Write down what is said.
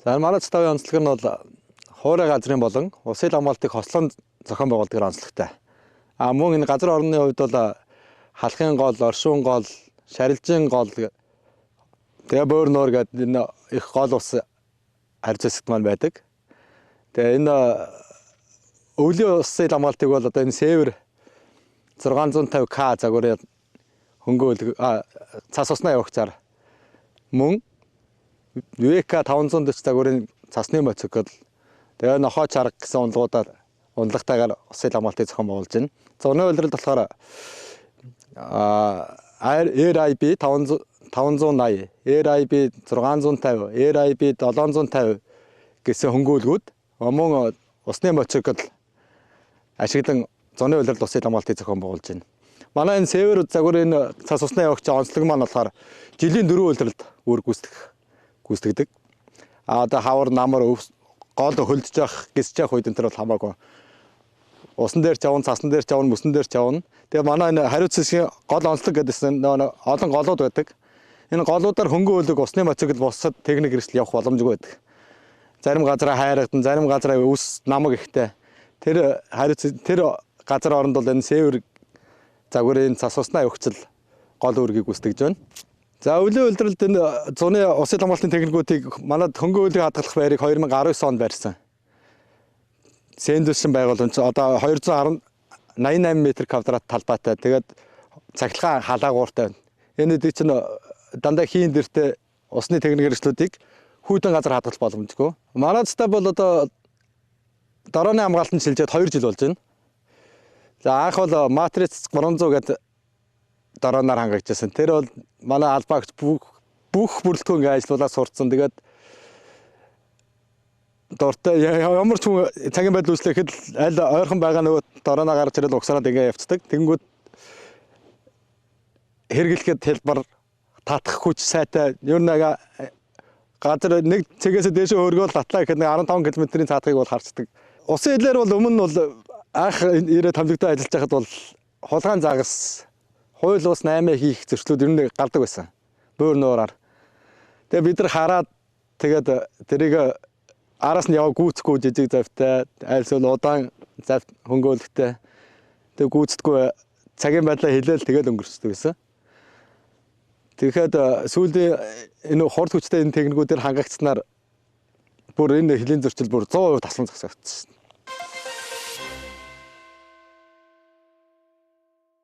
За манай цэцгийн онцлог нь бол хуурай газрын болон усын хамгаалтыг хослон зохион байгуулдаг онцлогтой. Мөн энэ газар орны хувьд бол халахын гол, оршуун гол, шарилжийн гол тэгээ бөөр нуур гэдэг энэ их гол ус харьцуулсад маань байдаг. Тэгээ энэ өвлийн усын хамгаалтыг бол одоо энэ север 650К загварын хөнгөөлөг цас усны явагчаар мөн ВК 540 загварын цасны моцикл тэгээ нохоо чарга гэсэн унлагтайгаар усын хамгаалтыг зохион байгуулж байна. Зурны үйлрэлд болохоор RIB 580, RIB 650, RIB 750 гэсэн хөнгөөлгүүд мөн усны моцикл ашиглан зуны үйлрэлд усын хамгаалтыг зохион байгуулж байна. Манай энэ север загварын цас усны явагч онцлог маань болохоор жилийн 4 үйлрэлд үр гүйцэтгэдэг. Одоо хавар намар гол хөлдөж явах, гисж явах үед энэ төр бол хамаагүй. Усан дээр ч явна, цасан дээр ч явна, мөсөн дээр ч явна. Тэгээ манай энэ хариуц хэсгийн гол онцлог гэдсэн олон голууд байдаг. Энэ голуудаар хөнгөн үлэг усны моцикл бусад техник хэрэгсэл явах боломжгүй байдаг. Зарим газараа хайрагдан, зарим газараа ус намаг ихтэй. Тэр газар оронд бол энэ север загварын цас усны явагчл гол үүргийг гүйцэтгэж байна. За өвлийн үйлдвэрлэлд энэ зуны усын хамгаалтын техникүүдийг манад хөнгөн үлийг хадгалах байрыг 2019 онд барьсан. Сэндүсэн байгууламж одоо 288 м2 талбайтай. Тэгээд цахилгаан халаагууртай. Энэ дэд чинь дандаа хийн дэртэй усны техник хэрэгслүүдийг хүйтэн газар хадгалах боломжгүй. Манай цэцтэй бол одоо дорооны хамгаалтанд шилжээд 2 жил болж байна. За анх бол матриц 300 гэдэг дорооноор хангагдчихсан. Тэр бол манай албаагч бүх бүрэлдэхүүн ингээ ажиллуулаад сурцсан. Тэгээд дуртай ямар ч хүн цагийн байдал үүслэхэд аль ойрхон байгаа нөгөө дорооноо гарч ирэл угсараад ингээ явцдаг. Тэгэнгүүт хэрэглэхэд хэлбэр татах хүч сайтай. Ер нь газар нэг цэгээс дээшээ өргөөл татлаа гэхэд 15 км-ийн цаатгыг бол харцдаг. Усын хэлээр бол өмнө нь бол анх ирээд хамлагдаа ажиллаж байхад бол хулгайн загас хууль ус 8 хийх зөрчлүүд ер нь гардаг байсан. Бөөр нуураар. Тэгээ бид нар хараад тэгээд тэрийг араас нь яваа гүйцэхгүй жижиг завтай, айлсвал удаан завт хөнгөөлөлттэй. Тэг гүйцэтгэхгүй цагийн байдлаа хилээл тэгээд өнгөрчдөг гэсэн. Тэгэхээр сүүлийн энэ хурд хүчтэй энэ техникүүдээр хангагдсанаар бүр энэ хөлийн зөрчил бүр 100% таслан зогсогдсон.